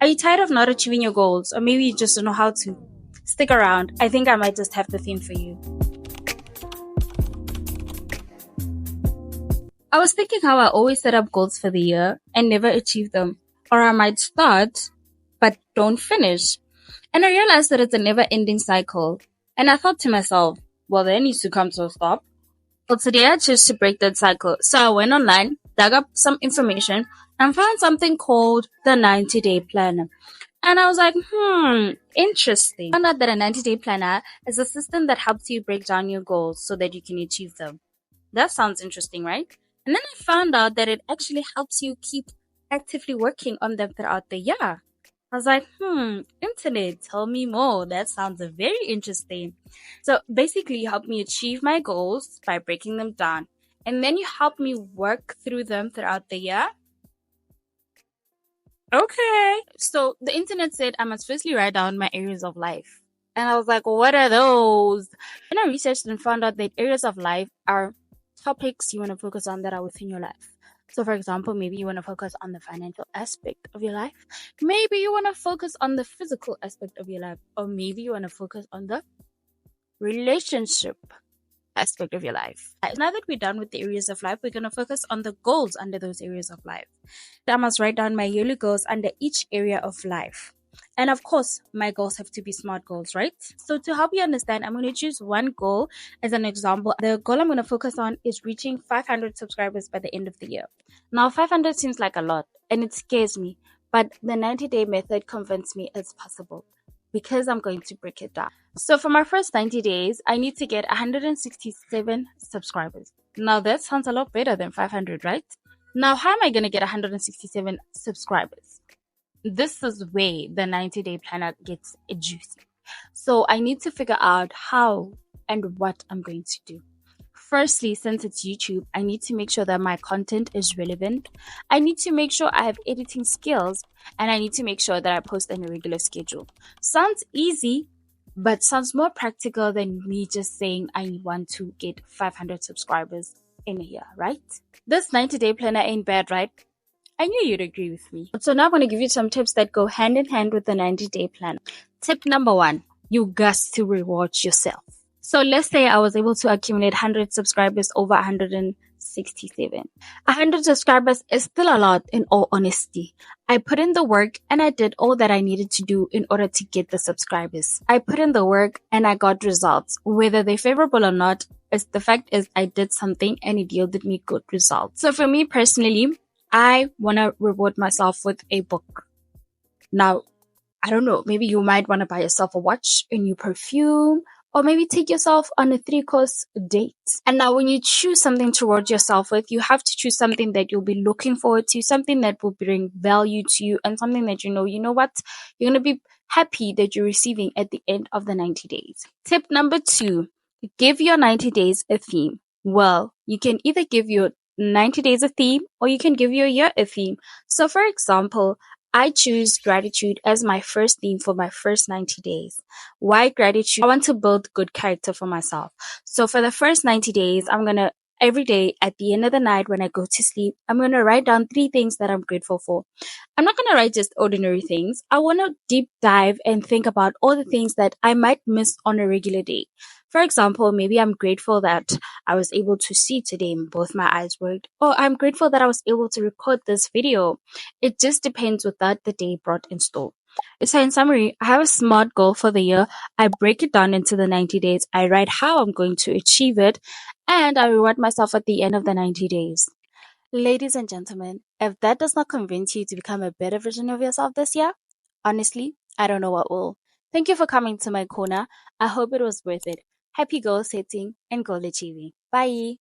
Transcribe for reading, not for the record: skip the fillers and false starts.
Are you tired of not achieving your goals? Or maybe you just don't know how to? Stick around. I think I might just have the theme for you. I was thinking how I always set up goals for the year and never achieve them. Or I might start, but don't finish. And I realized that it's a never-ending cycle. And I thought to myself, well, there needs to come to a stop. Well, today I chose to break that cycle. So I went online, dug up some information, and found something called the 90-day planner. And I was like, interesting. I found out that a 90-day planner is a system that helps you break down your goals so that you can achieve them. That sounds interesting, right? And then I found out that it actually helps you keep actively working on them throughout the year. I was like, internet, tell me more. That sounds very interesting. So basically, you help me achieve my goals by breaking them down. And then you help me work through them throughout the year. Okay. So the internet said I must firstly write down my areas of life. And I was like, what are those? And I researched and found out that areas of life are topics you want to focus on that are within your life. So for example, maybe you want to focus on the financial aspect of your life. Maybe you want to focus on the physical aspect of your life. Or maybe you want to focus on the relationship aspect of your life. Now that we're done with the areas of life, we're going to focus on the goals under those areas of life. I must write down my yearly goals under each area of life. And of course, my goals have to be SMART goals, right? So to help you understand, I'm going to choose one goal as an example. The goal I'm going to focus on is reaching 500 subscribers by the end of the year. Now, 500 seems like a lot and it scares me, but the 90-day method convinced me it's possible because I'm going to break it down. So for my first 90 days, I need to get 167 subscribers. Now that sounds a lot better than 500, right? Now, how am I going to get 167 subscribers? This is where the 90-day planner gets juicy. So I need to figure out how and what I'm going to do. Firstly, since it's YouTube, I need to make sure that my content is relevant. I need to make sure I have editing skills, and I need to make sure that I post on a regular schedule. Sounds easy, but sounds more practical than me just saying I want to get 500 subscribers in a year, right? This 90-day planner ain't bad, right? I knew you'd agree with me. So now I'm going to give you some tips that go hand in hand with the 90-day plan. Tip number 1, you got to reward yourself. So let's say I was able to accumulate 100 subscribers over 167. 100 subscribers is still a lot in all honesty. I put in the work and I did all that I needed to do in order to get the subscribers. I put in the work and I got results. Whether they're favorable or not, the fact is I did something and it yielded me good results. So for me personally, I want to reward myself with a book. Now, I don't know, maybe you might want to buy yourself a watch, a new perfume, or maybe take yourself on a 3-course date. And now when you choose something to reward yourself with, you have to choose something that you'll be looking forward to, something that will bring value to you, and something that you know what, you're going to be happy that you're receiving at the end of the 90 days. Tip number 2, give your 90 days a theme. Well, you can either give your 90 days a theme or you can give your year a theme. So for example, I choose gratitude as my first theme for my first 90 days. Why gratitude? I want to build good character for myself. So for the first 90 days, I'm going to every day at the end of the night when I go to sleep, I'm going to write down 3 things that I'm grateful for. I'm not going to write just ordinary things. I want to deep dive and think about all the things that I might miss on a regular day. For example, maybe I'm grateful that I was able to see today and both my eyes worked. Or I'm grateful that I was able to record this video. It just depends what that the day brought in store. So in summary, I have a SMART goal for the year. I break it down into the 90 days. I write how I'm going to achieve it. And I reward myself at the end of the 90 days. Ladies and gentlemen, if that does not convince you to become a better version of yourself this year, honestly, I don't know what will. Thank you for coming to my corner. I hope it was worth it. Happy goal setting and goal achieving. Bye.